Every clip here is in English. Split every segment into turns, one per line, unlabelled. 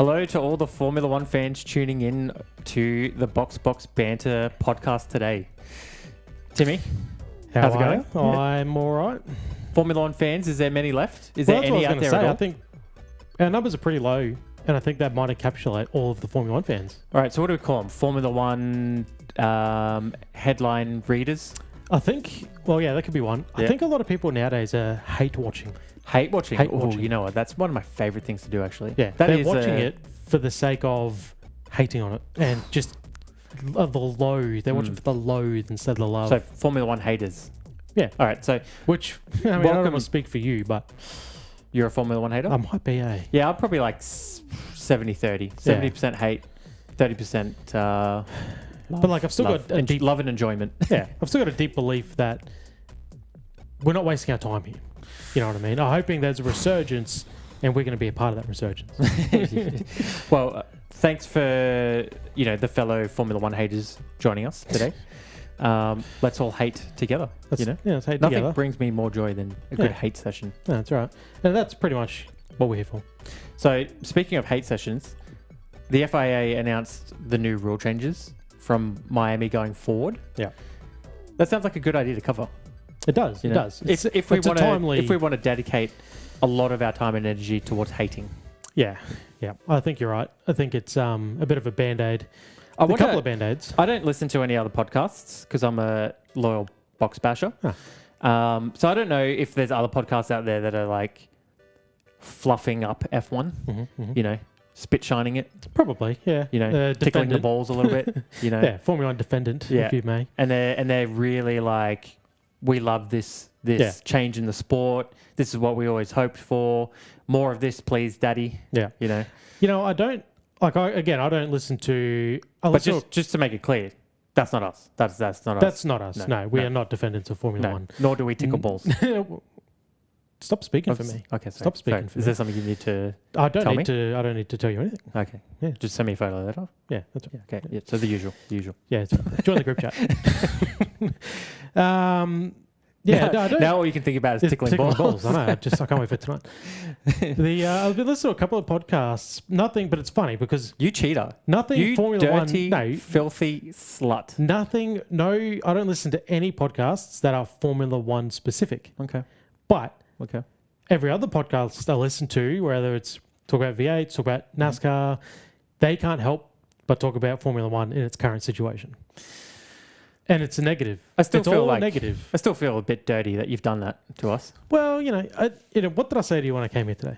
Hello to all the Formula One fans tuning in to the Box Banter podcast today. Timmy, how's it going?
Yeah. I'm all right.
Formula One fans, is there many left? Is there any out there at all?
I think our numbers are pretty low, and I think that might encapsulate all of the Formula One fans.
All right, so what do we call them? Formula One headline readers?
I think, that could be one. Yeah. I think a lot of people nowadays are hate watching.
Hate watching? You know what? That's one of my favourite things to do, actually.
Yeah, they're watching it for the sake of hating on it and just the loathe. They're watching for the loathe instead of the love.
So, Formula One haters.
Yeah.
All right, so...
Which, I don't want to speak for you, but...
You're a Formula One hater?
I might be, eh?
Yeah, I'm probably like 70-30. 70% hate, 30% love.
But like, I've still got a deep...
Love and enjoyment.
Yeah, I've still got a deep belief that we're not wasting our time here. You know what I mean? I'm hoping there's a resurgence, and we're going to be a part of that resurgence.
Well, thanks for the fellow Formula One haters joining us today. Let's all hate together.
Let's hate
Nothing
together.
Nothing brings me more joy than a good hate session.
No, that's right, and that's pretty much what we're here for.
So, speaking of hate sessions, the FIA announced the new rule changes from Miami going forward.
Yeah,
that sounds like a good idea to cover.
It does. It does.
If we want to dedicate a lot of our time and energy towards hating.
Yeah. I think you're right. I think it's a bit of a band-aid. A couple of band-aids.
I don't listen to any other podcasts because I'm a loyal box basher.
Huh.
So I don't know if there's other podcasts out there that are like fluffing up F1. Spit shining it.
Probably, yeah.
Tickling the balls a little bit.
Yeah, Formula One defendant, if you may.
And they're really like, we love this change in the sport. This is what we always hoped for. More of this, please, Daddy.
Yeah. I don't I don't listen to.
But just to make it clear, that's not us. That's not us.
That's not us. No, we are not defendants of Formula One.
Nor do we tickle balls.
Stop speaking for me.
Okay, sorry.
Stop speaking for me.
Is there something you need to
I don't need to tell you anything.
Okay.
Yeah.
Just send me a photo of that off.
Yeah, that's right.
Yeah, okay. Yeah, so the usual.
Yeah, it's right. Join the group chat.
Now all you can think about is tickling balls.
I know. I can't wait for tonight. I've been listening to a couple of podcasts. Nothing, but it's funny because
you cheater.
Nothing.
You
Formula
dirty,
One. No,
filthy slut.
Nothing. No, I don't listen to any podcasts that are Formula One specific.
Okay.
But
every
other podcast I listen to, whether it's talk about V8, talk about NASCAR, they can't help but talk about Formula One in its current situation. And it's a negative. It's all negative.
I still feel a bit dirty that you've done that to us.
Well, what did I say to you when I came here today?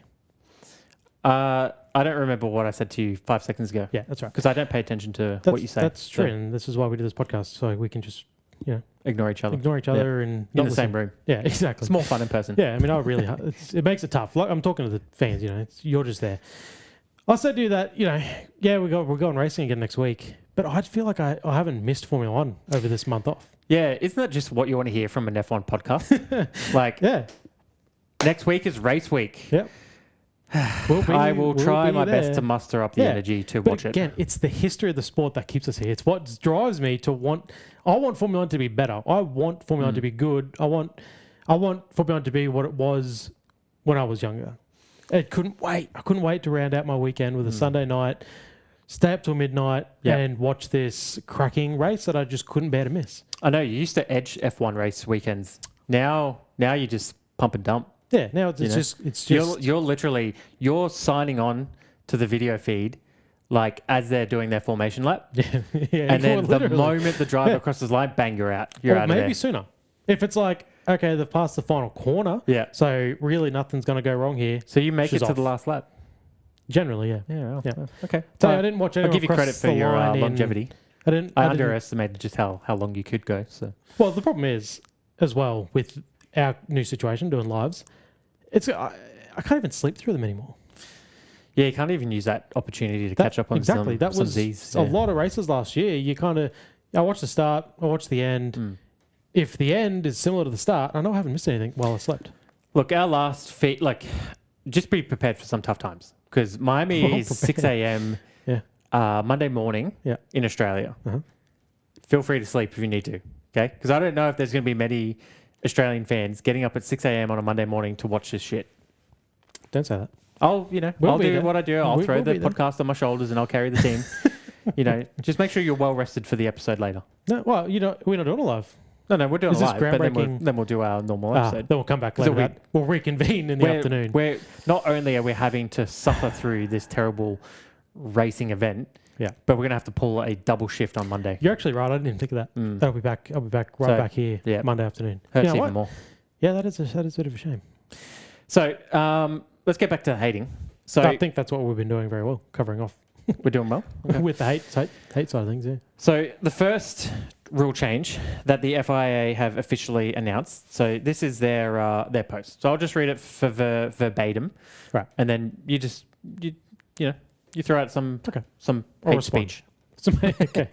I don't remember what I said to you 5 seconds ago.
Yeah, that's right.
Because I don't pay attention to what you say.
That's true, and this is why we do this podcast, so we can just,
ignore each other.
And
in the same room.
Yeah, exactly.
It's more fun in person.
Yeah, I mean, it makes it tough. Like I'm talking to the fans, you're just there. I said to you that, we're going racing again next week. But I feel like I haven't missed Formula One over this month off.
Yeah, isn't that just what you want to hear from an F1 podcast? Next week is race week.
Yep.
I will try my best to muster up the energy to watch it.
Again, it's the history of the sport that keeps us here. It's what drives me to want... I want Formula One to be better. I want Formula One to be good. I want Formula One to be what it was when I was younger. I couldn't wait to round out my weekend with a Sunday night... Stay up till midnight and watch this cracking race that I just couldn't bear to miss.
I know, you used to edge F1 race weekends. Now you just pump and dump.
Yeah, now it's just...
You're signing on to the video feed like as they're doing their formation lap. And then the moment the driver crosses the line, bang, you're out. You're out of there.
Maybe sooner. If it's like, okay, they've passed the final corner.
Yeah.
So really nothing's going to go wrong here.
So you make it to the last lap.
Generally, yeah.
Yeah. Okay.
So I didn't watch anyone.
I'll give you credit for your longevity. I underestimated just how long you could go. So.
Well, the problem is, as well, with our new situation, doing lives, I can't even sleep through them anymore.
Yeah, you can't even use that opportunity to catch up on some Z's.
A lot of races last year. I watched the start, I watched the end. If the end is similar to the start, I know I haven't missed anything while I slept.
Look, our last feat, just be prepared for some tough times. Because Miami is 6 a.m. Monday morning in Australia.
Uh-huh.
Feel free to sleep if you need to, okay? Because I don't know if there's going to be many Australian fans getting up at 6 a.m. on a Monday morning to watch this shit.
Don't say that.
I'll do what I do. I'll throw
we'll
the
be there.
podcast on my shoulders and I'll carry the team. Just make sure you're well rested for the episode later.
No, well, we're not doing it live.
No, we're doing
Is
it
this
live, but
groundbreaking?
then we'll do our normal episode.
Then we'll come back later. We'll reconvene in the afternoon.
We're not only are we having to suffer through this terrible racing event, but we're gonna have to pull a double shift on Monday.
You're actually right. I didn't even think of that. I'll be back back here Monday afternoon.
Hurts even more.
Yeah, that is a bit of a shame.
So let's get back to hating. So
I think that's what we've been doing very well, covering off.
We're doing well
with the hate side of things. Yeah.
So the first rule change that the FIA have officially announced. So this is their post. So I'll just read it for verbatim,
right?
And then you throw out some hate speech.
Okay.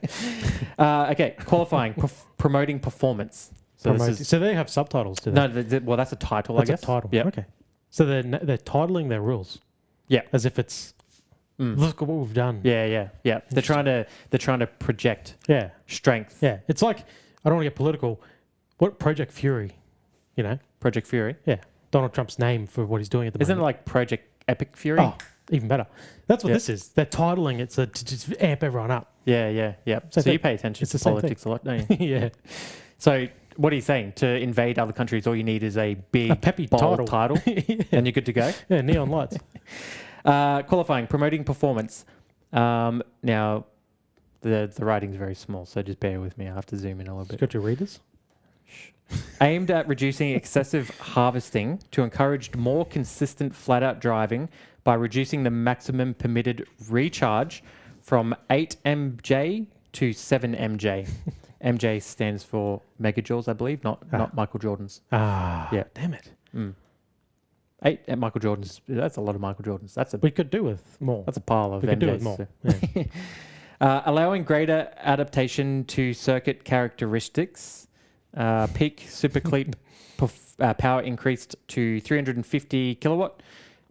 Okay. Qualifying, promoting performance. So
so they have subtitles to that.
No, well that's a title.
That's
I guess.
A title.
Yeah.
Okay. So they're titling their rules.
Yeah.
As if it's look at what we've done.
Yeah. They're trying to project.
Yeah.
Strength.
Yeah. It's like, I don't want to get political. What Project Fury?
Project Fury.
Yeah. Donald Trump's name for what he's doing at the moment.
Isn't it like Project Epic Fury?
Oh, even better. That's what this is. They're titling it to just amp everyone up.
Yeah. So you pay attention to politics a lot, don't you?
Yeah.
So what are you saying? To invade other countries, all you need is a big,
peppy
bold title, and you're good to go?
Yeah, neon lights.
Qualifying, promoting performance. Now, the writing's very small, so just bear with me. I have to zoom in a little bit.
Got your readers?
Aimed at reducing excessive harvesting to encourage more consistent flat-out driving by reducing the maximum permitted recharge from 8 mj to 7 mj. MJ stands for megajoules, I believe, not Michael Jordan's.
Yeah. Damn it.
8 at Michael Jordan's. That's a lot of Michael Jordans.
We could do with more.
That's a pile of
we
MJs.
Could do with more. Yeah.
Allowing greater adaptation to circuit characteristics. Peak super cleat power increased to 350 kilowatt.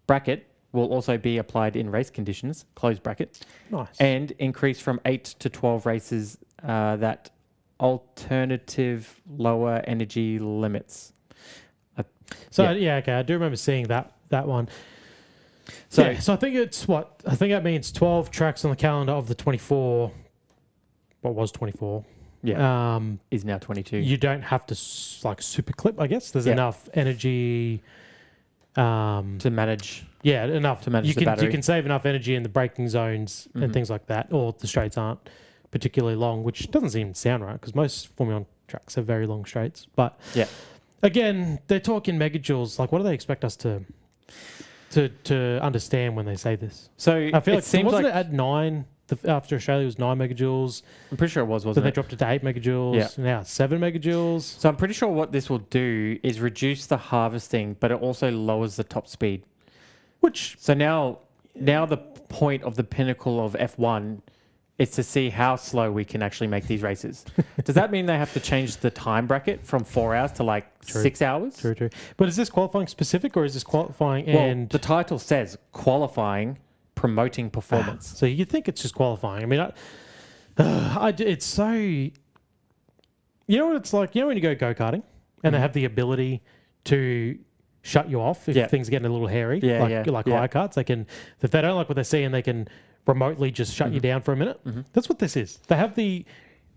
Bracket will also be applied in race conditions. Close bracket.
Nice.
And increase from 8 to 12 races that alternative lower energy limits.
Okay, I do remember seeing that one. So I think I think that means 12 tracks on the calendar of the 24. What was 24?
Yeah. Is now 22.
You don't have to super clip, I guess. There's enough energy
to manage.
Yeah, enough
to manage the battery.
You can save enough energy in the braking zones and things like that, or the straights aren't particularly long, which doesn't seem to sound right because most Formula 1 tracks have very long straights. But again, they're talking megajoules. Like, what do they expect us to understand when they say this?
So
I feel wasn't it at 9? After Australia was 9 megajoules.
I'm pretty sure it was, wasn't
it? Then
they
dropped it to 8 megajoules.
Yeah.
Now 7 megajoules.
So I'm pretty sure what this will do is reduce the harvesting, but it also lowers the top speed. So now the point of the pinnacle of F1 is to see how slow we can actually make these races. Does that mean they have to change the time bracket from 4 hours to 6 hours?
True. But is this qualifying specific or is this qualifying
the title says qualifying, promoting performance.
So you think it's just qualifying. I mean, it's so... You know what it's like? You know when you go go-karting and they have the ability to shut you off if things are getting a little hairy? Like hire carts. If they don't like what they see and they can remotely just shut you down for a minute. That's what this is. They have the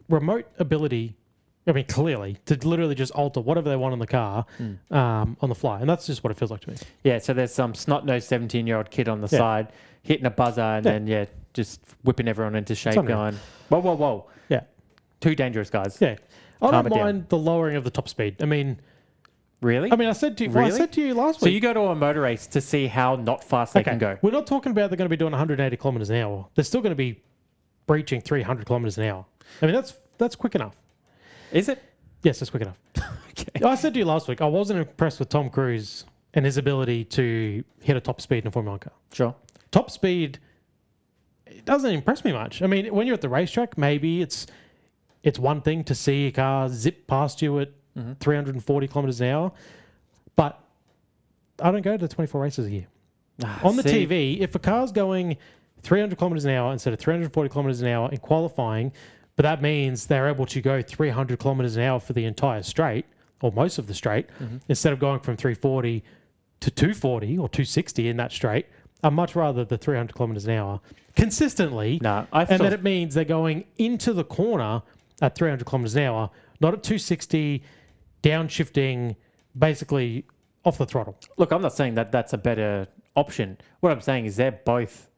remote ability, I mean, clearly, to literally just alter whatever they want on the car on the fly. And that's just what it feels like to me.
Yeah, so there's some snot-nosed 17-year-old kid on the side hitting a buzzer and then, just whipping everyone into shape going, whoa.
Yeah.
Too dangerous, guys.
Yeah. I don't mind the lowering of the top speed. I mean...
Really?
I mean, I said to you last week.
So you go to a motor race to see how not fast they can go.
We're not talking about they're going to be doing 180 kilometers an hour. They're still going to be breaching 300 kilometers an hour. I mean, that's quick enough.
Is it?
Yes, that's quick enough. Okay. I said to you last week, I wasn't impressed with Tom Cruise and his ability to hit a top speed in a Formula 1 car.
Sure.
Top speed, it doesn't impress me much. I mean, when you're at the racetrack, maybe it's one thing to see a car zip past you at 340 kilometers an hour, but I don't go to 24 races a year. On the TV, if a car's going 300 kilometers an hour instead of 340 kilometers an hour in qualifying, but that means they're able to go 300 kilometers an hour for the entire straight, or most of the straight, instead of going from 340 to 240 or 260 in that straight, I much rather the 300 kilometers an hour consistently.
No,
And that it means they're going into the corner at 300 kilometers an hour, not at 260, downshifting, basically off the throttle.
Look, I'm not saying that that's a better option. What I'm saying is they're both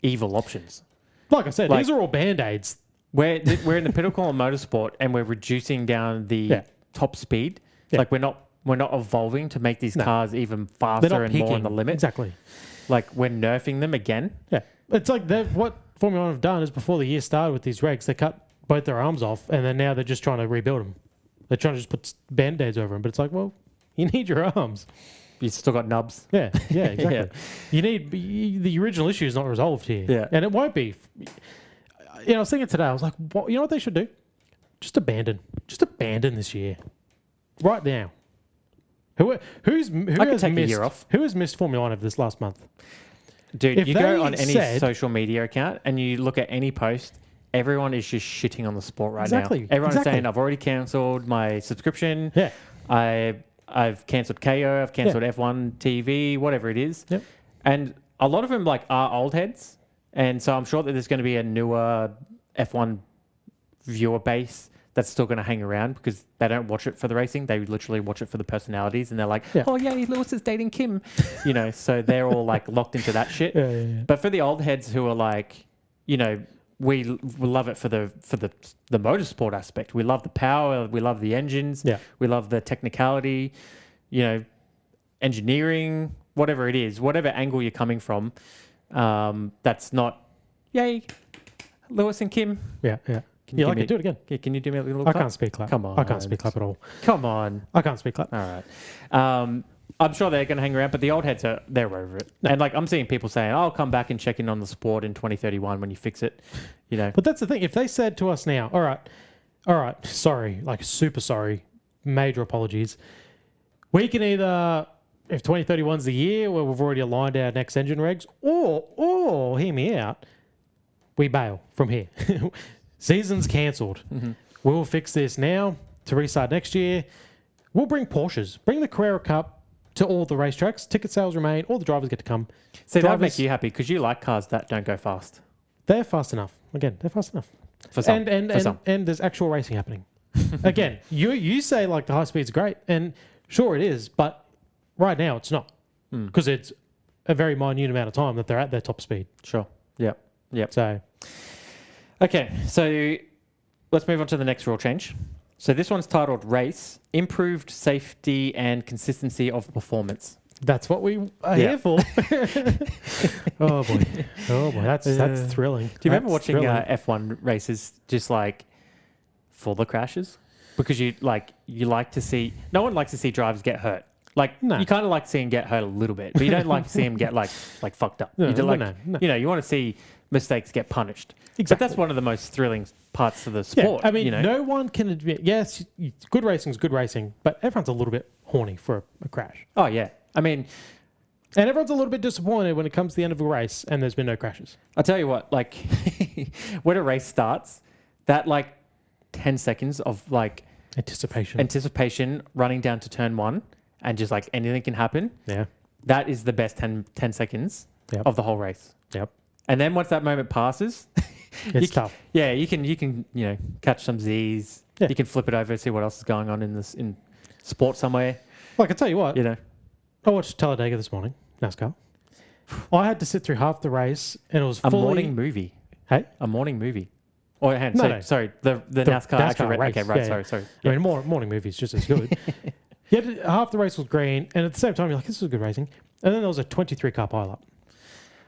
evil options.
Like I said, these are all band-aids.
We're in the pinnacle of motorsport, and we're reducing down the top speed.
Yeah.
Like we're not evolving to make these cars even faster and more on the limit.
Exactly.
Like we're nerfing them again.
Yeah. It's like what Formula 1 have done is before the year started with these regs, they cut both their arms off, and then now they're just trying to rebuild them. They're trying to just put band-aids over them. But it's like, well, you need your arms.
You still got nubs.
Yeah, exactly. You need the original issue is not resolved here.
Yeah.
And it won't be. I was thinking today, I was like, you know what they should do? Just abandon this year. Right now. Who has
take
missed
a year off.
Who has missed Formula 1 of this last month?
Dude,
If
you
they
go on any
said-
social media account and you look at any post, everyone is just shitting on the sport right
Exactly,
now. Everyone's
exactly.
saying, I've already cancelled my subscription.
Yeah.
I've cancelled KO, I've cancelled F1 TV, whatever it is.
Yep.
And a lot of them are old heads. And so I'm sure that there's going to be a newer F1 viewer base that's still going to hang around because they don't watch it for the racing. They literally watch it for the personalities. And they're like, oh, yeah, Lewis is dating Kim. So they're all like locked into that shit.
Yeah.
But for the old heads who are like, we love it for the motorsport aspect. We love the power. We love the engines.
Yeah.
We love the technicality, engineering, whatever it is, whatever angle you're coming from. That's not, yay, Lewis and Kim.
Yeah.
Can you
do it again.
Can you do me a little
I
clap?
can't speak clap.
Come on.
I can't speak clap at all.
Come on.
I can't speak clap.
All right. I'm sure they're going to hang around, but the old heads they're over it.
No.
And like I'm seeing people saying, I'll come back and check in on the sport in 2031 when you fix it.
But that's the thing. If they said to us now, all right, sorry, like super sorry, major apologies. We can either, if 2031's the year where we've already aligned our next engine regs, or hear me out, we bail from here. Season's cancelled. Mm-hmm. We'll fix this now to restart next year. We'll bring Porsches. Bring the Carrera Cup to all the racetracks. Ticket sales remain. All the drivers get to come.
See, that would make you happy because you like cars that don't go fast.
They're fast enough. Again, they're fast enough.
For some.
And there's actual racing happening. Again, you say like the high speed's great, and sure it is, but right now it's not because it's a very minute amount of time that they're at their top speed.
Sure. Yep.
So,
okay, so let's move on to the next rule change. So this one's titled Race, Improved Safety and Consistency of Performance.
that's what we are here for. Oh boy, that's thrilling.
Do you remember watching F1 races just like for the crashes? Because you like to see, no one likes to see drivers get hurt. Like you kind of like to see them get hurt a little bit, but you don't like to see them get like fucked up.
No,
you
no.
You want to see mistakes get punished.
Exactly.
But that's one of the most thrilling parts of the sport.
I mean, no one can admit. Yes, good racing is good racing, but everyone's a little bit horny for a crash.
Oh yeah, I mean,
and everyone's a little bit disappointed when it comes to the end of a race and there's been no crashes.
I'll tell you what, like when a race starts, that like 10 seconds of like anticipation running down to turn one and just like anything can happen.
Yeah.
That is the best 10 seconds of the whole race.
Yep.
And then once that moment passes,
it's tough.
Yeah, you can catch some Z's.
Yeah.
You can flip it over, see what else is going on in sport somewhere.
Like I tell you what, I watched Talladega this morning, NASCAR. I had to sit through half the race, and it was
a morning movie.
Hey,
a morning movie. Oh, sorry, the NASCAR actual
race.
Okay, right.
Yeah.
Sorry.
I mean, morning movies just as good. Yet half the race was green, and at the same time, you're like, this is good racing. And then there was a 23-car pileup.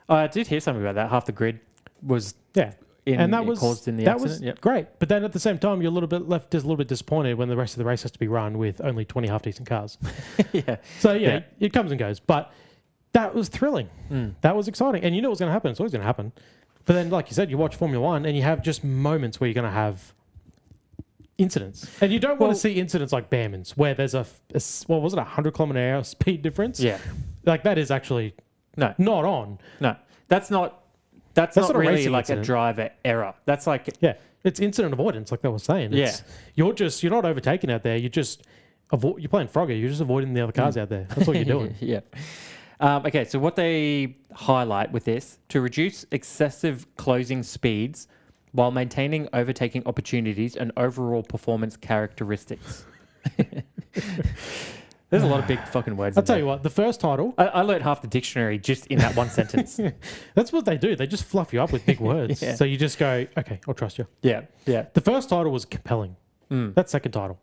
I did hear something about that. Half the grid was caused in the accident.
Was great. But then at the same time, you're a little bit disappointed when the rest of the race has to be run with only 20 half-decent cars.
Yeah.
So, it comes and goes. But that was thrilling. That was exciting. And you know what's going to happen. It's always going to happen. But then, like you said, you watch Formula 1 and you have just moments where you're going to have incidents. And you don't want to see incidents like Behrman's, where there's a 100 kilometer an hour speed difference?
Yeah.
Like, that is actually not on.
No. That's not really like
incident.
a driver error. That's like...
Yeah. It's incident avoidance, like they were saying. You're not overtaking out there. You're just... you're playing Frogger. You're just avoiding the other cars out there. That's what you're doing.
Yeah. Okay, so what they highlight with this, to reduce excessive closing speeds while maintaining overtaking opportunities and overall performance characteristics. There's a lot of big fucking words.
I'll tell you what, the first title...
I learned half the dictionary just in that one sentence.
That's what they do. They just fluff you up with big words.
Yeah.
So you just go, okay, I'll trust you.
Yeah, yeah.
The first title was compelling. That second title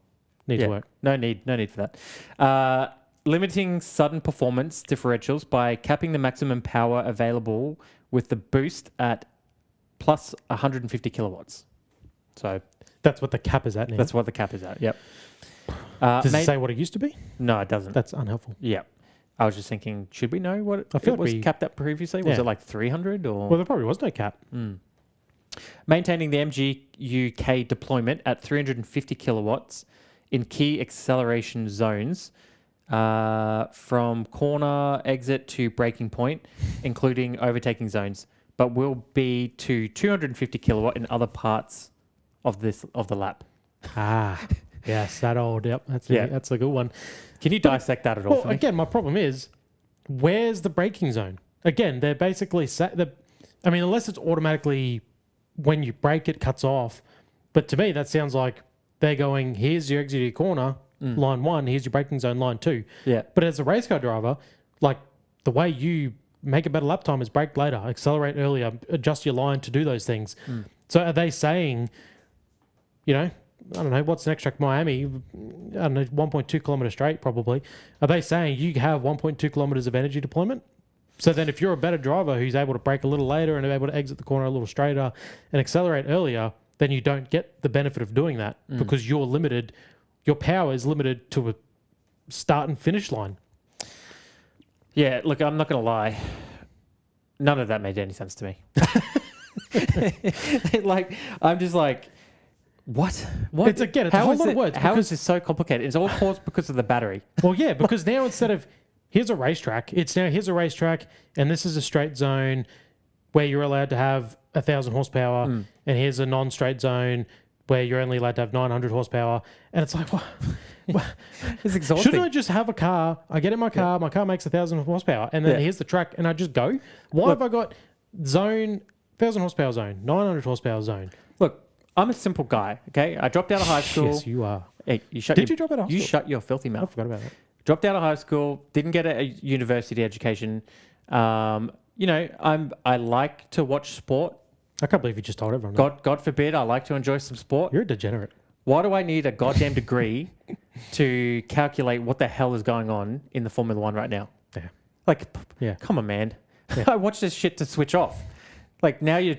needs work.
No need for that. Limiting sudden performance differentials by capping the maximum power available with the boost at plus 150 kilowatts. So
that's what the cap is at now.
That's what the cap is at. Yep.
Does it say what it used to be?
No, it doesn't.
That's unhelpful.
Yeah. I was just thinking, should we know what
I feel
it was capped at previously? Was it like 300 or?
Well, there probably was no cap.
Maintaining the MG UK deployment at 350 kilowatts in key acceleration zones from corner exit to braking point, including overtaking zones, but will be to 250 kilowatt in other parts of the lap.
Yes, that old. Yep, that's a good one.
Can you dissect that at all for me?
Again, my problem is, where's the braking zone? Again, they're basically unless it's automatically when you brake it cuts off, but to me that sounds like they're going, here's your exit corner, line 1, here's your braking zone, line 2.
Yeah.
But as a race car driver, like the way you make a better lap time is brake later, accelerate earlier, adjust your line to do those things. So are they saying, I don't know, what's the next track? Miami, I don't know, 1.2 kilometre straight probably. Are they saying you have 1.2 kilometres of energy deployment? So then if you're a better driver who's able to brake a little later and able to exit the corner a little straighter and accelerate earlier, then you don't get the benefit of doing that because you're limited. Your power is limited to a start and finish line.
Yeah, look, I'm not going to lie. None of that made any sense to me. I'm just like... What?
It's a whole lot of words.
How is this so complicated? It's all caused because of the battery.
Well, yeah, because now instead of here's a racetrack, it's now here's a racetrack and this is a straight zone where you're allowed to have 1,000 horsepower and here's a non-straight zone where you're only allowed to have 900 horsepower. And it's like, what?
It's exhausting.
Shouldn't I just have a car? I get in my car, my car makes 1,000 horsepower and then here's the track and I just go? Why have I got zone, 1,000 horsepower zone, 900 horsepower zone?
Look, I'm a simple guy, okay? I dropped out of high school.
Yes, you are.
Hey, you drop out of high school? You shut your filthy mouth.
I forgot about that.
Dropped out of high school, didn't get a university education. I like to watch sport.
I can't believe you just told everyone that.
God forbid, I like to enjoy some sport.
You're a degenerate.
Why do I need a goddamn degree to calculate what the hell is going on in the Formula One right now?
Yeah.
Come on, man. Yeah. I watch this shit to switch off. Like now you're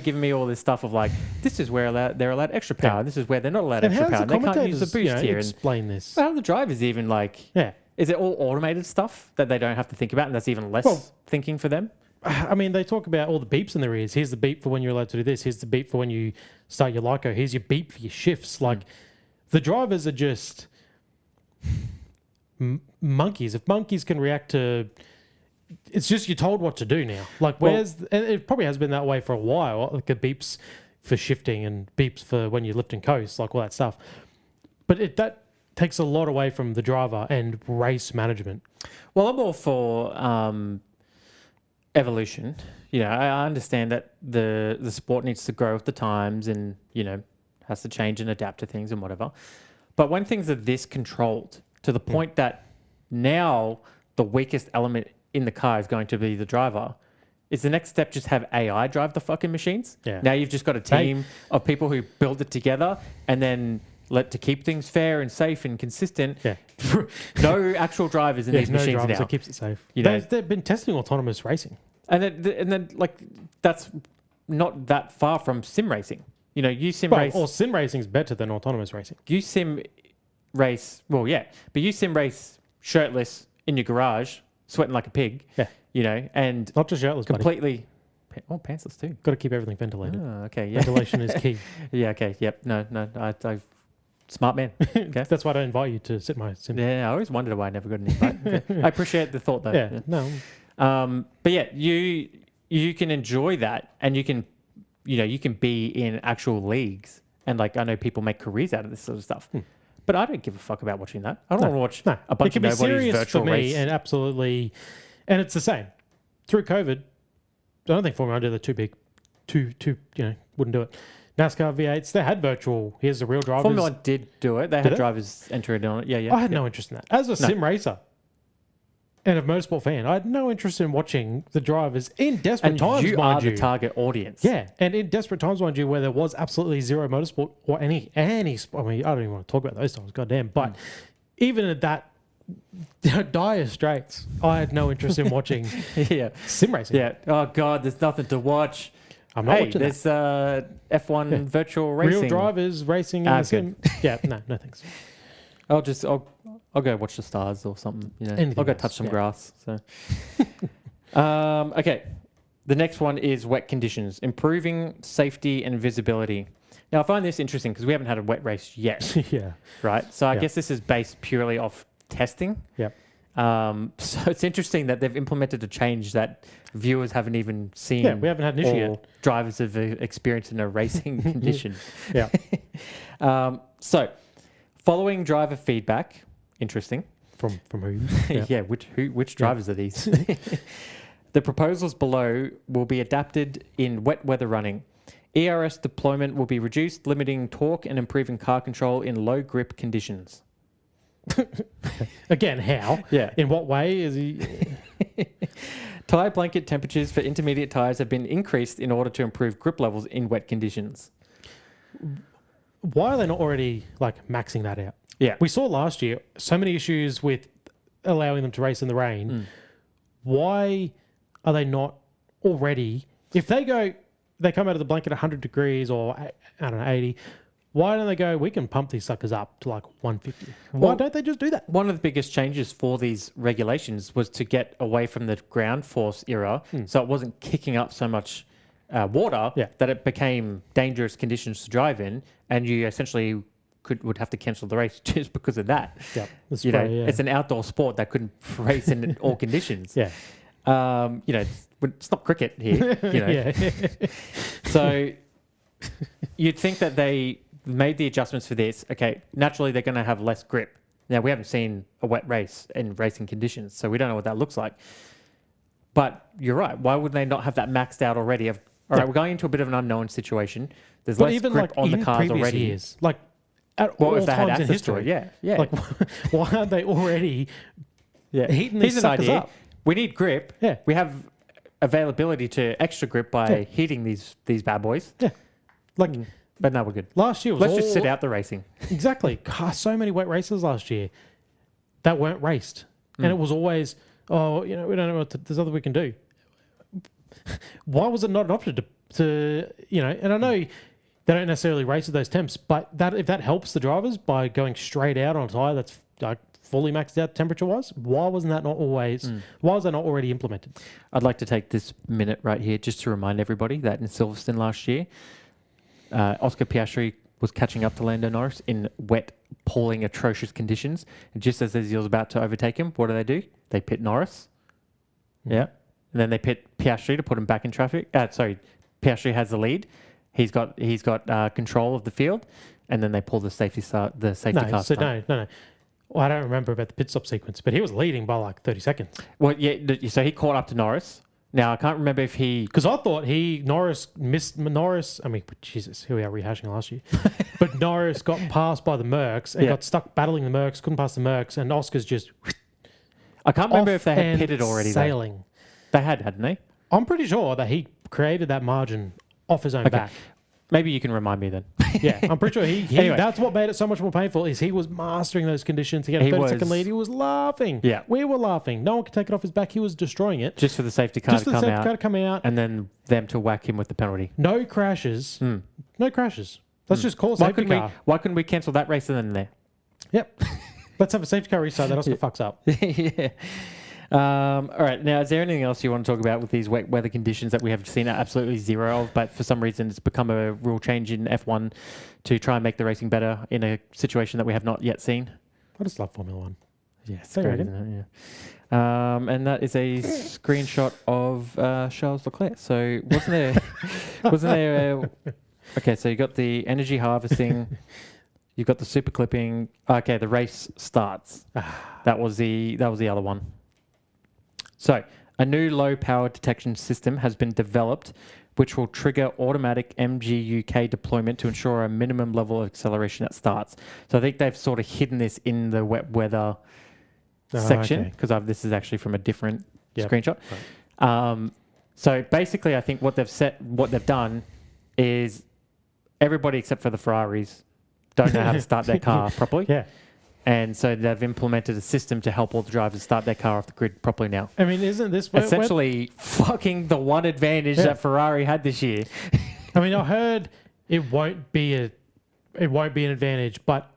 giving me all this stuff of like, this is where they're allowed extra power. Yeah. This is where they're not allowed extra power. They can't use the boost here.
Explain this.
How the drivers even like? Yeah. Is it all automated stuff that they don't have to think about, and that's even less thinking for them?
I mean, they talk about all the beeps in their ears. Here's the beep for when you're allowed to do this. Here's the beep for when you start your LICO. Here's your beep for your shifts. Like the drivers are just monkeys. If monkeys can react to. It's just you're told what to do now. Like, and it probably has been that way for a while. Like the beeps for shifting and beeps for when you lift and coast, like all that stuff. But that takes a lot away from the driver and race management.
Well, I'm all for evolution. I understand that the sport needs to grow with the times and has to change and adapt to things and whatever. But when things are this controlled to the point that now the weakest element in the car is going to be the driver, is the next step just have AI drive the fucking machines?
Yeah.
Now you've just got a team of people who build it together and then to keep things fair and safe and consistent. Yeah. No actual drivers in these machines
drivers,
now.
It keeps it safe. They've been testing autonomous racing.
And then that's not that far from sim racing. You sim race.
Or sim racing is better than autonomous racing.
You sim race, but you sim race shirtless in your garage, sweating like a pig. Yeah. And
not just shirtless,
completely. Pantsless too.
Got to keep everything ventilated.
Oh, okay. Yeah.
Ventilation is key.
Yeah. Okay. Yep. No. I smart man. Okay.
That's why I don't invite you to sit in my sim.
Yeah. I always wondered why I never got an invite. Okay. I appreciate the thought though.
Yeah. No.
But yeah, you can enjoy that, and you can be in actual leagues, and like I know people make careers out of this sort of stuff. But I don't give a fuck about watching that. I don't want to watch a bunch of nobody's virtual
for me
race.
and absolutely And it's the same. Through COVID, I don't think Formula 1 did that too big. Wouldn't do it. NASCAR V8s, they had virtual. Here's the real drivers.
Formula 1 did do it. They had drivers enter it on it. Yeah.
I had no interest in that. As a sim racer and a motorsport fan, I had no interest in watching the drivers in desperate times,
you
mind
are
you.
the target audience.
Yeah, and in desperate times, mind you, where there was absolutely zero motorsport or any. I mean, I don't even want to talk about those times, goddamn. But even at that dire straits, I had no interest in watching sim racing.
Yeah. Oh God, there's nothing to watch.
I'm not watching
there's F1 virtual
Real
racing.
drivers racing in the sim. Yeah, no thanks.
I'll go watch the stars or something.
Anything
I'll go
else,
touch some grass. So, okay. The next one is wet conditions, improving safety and visibility. Now, I find this interesting because we haven't had a wet race yet.
Yeah.
Right. So I guess this is based purely off testing.
Yep.
So it's interesting that they've implemented a change that viewers haven't even seen.
Yeah, we haven't had an issue yet.
Drivers have experienced in a racing condition.
Yeah.
So, following driver feedback, interesting.
From who?
Yeah, which drivers are these? The proposals below will be adapted in wet weather running. ERS deployment will be reduced, limiting torque and improving car control in low grip conditions.
Again, how?
Yeah.
In what way is he?
Tire blanket temperatures for intermediate tires have been increased in order to improve grip levels in wet conditions.
Why are they not already maxing that out?
Yeah.
We saw last year so many issues with allowing them to race in the rain. Why are they not already? If they come out of the blanket 100 degrees or I don't know 80. Why don't they go, we can pump these suckers up to 150? Why don't they just do that?
One of the biggest changes for these regulations was to get away from the ground force era, so it wasn't kicking up so much water that it became dangerous conditions to drive in, and you essentially would have to cancel the race just because of that.
Yeah,
it's an outdoor sport that couldn't race in all conditions.
Yeah.
It's not cricket here. So you'd think that they made the adjustments for this. Okay, naturally they're going to have less grip. Now, we haven't seen a wet race in racing conditions, so we don't know what that looks like. But you're right. Why would they not have that maxed out already? All right, we're going into a bit of an unknown situation. There's less grip on the cars already.
Years, at all
if they had
times in
access to
history.
it, yeah.
Why aren't they already heating
Here's
these
an
suckers
idea.
up?
We need grip.
Yeah.
We have availability to extra grip by heating these bad boys.
Yeah.
But no, we're good.
Last year was
Let's just sit out the racing.
Exactly. God, so many wet races last year that weren't raced. And it was always, we don't know what there's other we can do. Why was it not an option to and I know they don't necessarily race at those temps, but if that helps the drivers by going straight out on a tyre that's fully maxed out temperature-wise, why was that not already implemented?
I'd like to take this minute right here just to remind everybody that in Silverstone last year, Oscar Piastri was catching up to Lando Norris in wet, appalling, atrocious conditions. And just as he was about to overtake him, what do? They pit Norris. Yeah. And then they pit Piastri to put him back in traffic. Piastri has the lead. He's got control of the field. And then they pull the safety car start.
No. Well, I don't remember about the pit stop sequence, but he was leading by 30 seconds.
Well, yeah. So he caught up to Norris. Now, I can't remember if he...
Because I thought Norris missed... I mean, Jesus, here we are rehashing last year. But Norris got passed by the Mercs and got stuck battling the Mercs, couldn't pass the Mercs, and Oscar's just...
I can't remember if they had pitted already.
Sailing.
They hadn't they?
I'm pretty sure that he created that margin off his own back.
Maybe you can remind me then.
Yeah, I'm pretty sure
Anyway.
That's what made it so much more painful is he was mastering those conditions. He had a 30-second lead. He was laughing.
Yeah.
We were laughing. No one could take it off his back. He was destroying it.
Just for the safety car to come out. And then them to whack him with the penalty.
No crashes. No crashes. Let's just call a safety car.
Why couldn't we cancel that race and then there?
Yep. Let's have a safety car restart. That also fucks up.
Yeah. All right. Now, is there anything else you want to talk about with these wet weather conditions that we have seen absolutely zero of, but for some reason it's become a rule change in F1 to try and make the racing better in a situation that we have not yet seen?
I just love Formula 1.
Yeah, it's great, isn't it? Yeah. And that is a screenshot of Charles Leclerc. So wasn't there? Okay, so you got the energy harvesting. You've got the super clipping. Okay, the race starts. That was the other one. So, A new low power detection system has been developed, which will trigger automatic MGUK deployment to ensure a minimum level of acceleration at starts. So I think they've sort of hidden this in the wet weather section, because this is actually from a different screenshot. Right. So basically, I think what they've done is everybody except for the Ferraris don't know how to start their car properly.
Yeah.
And so they've implemented a system to help all the drivers start their car off the grid properly now.
I mean, isn't this
essentially fucking the one advantage that Ferrari had this year?
I mean, I heard it won't be an advantage, but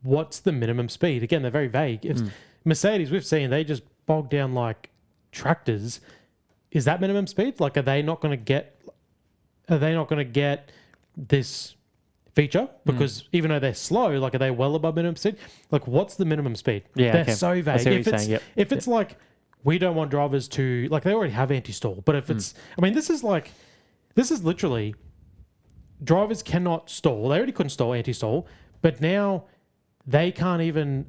what's the minimum speed? Again, they're very vague. If Mercedes, we've seen they just bog down like tractors. Is that minimum speed? Like, are they not going to get this feature? Because even though they're slow, like, are they well above minimum speed? Like, what's the minimum speed?
Yeah,
they're so vague. If it's like, we don't want drivers to, like, they already have anti-stall, but if it's, I mean, this is literally, drivers cannot stall. They already couldn't stall anti-stall, but now they can't even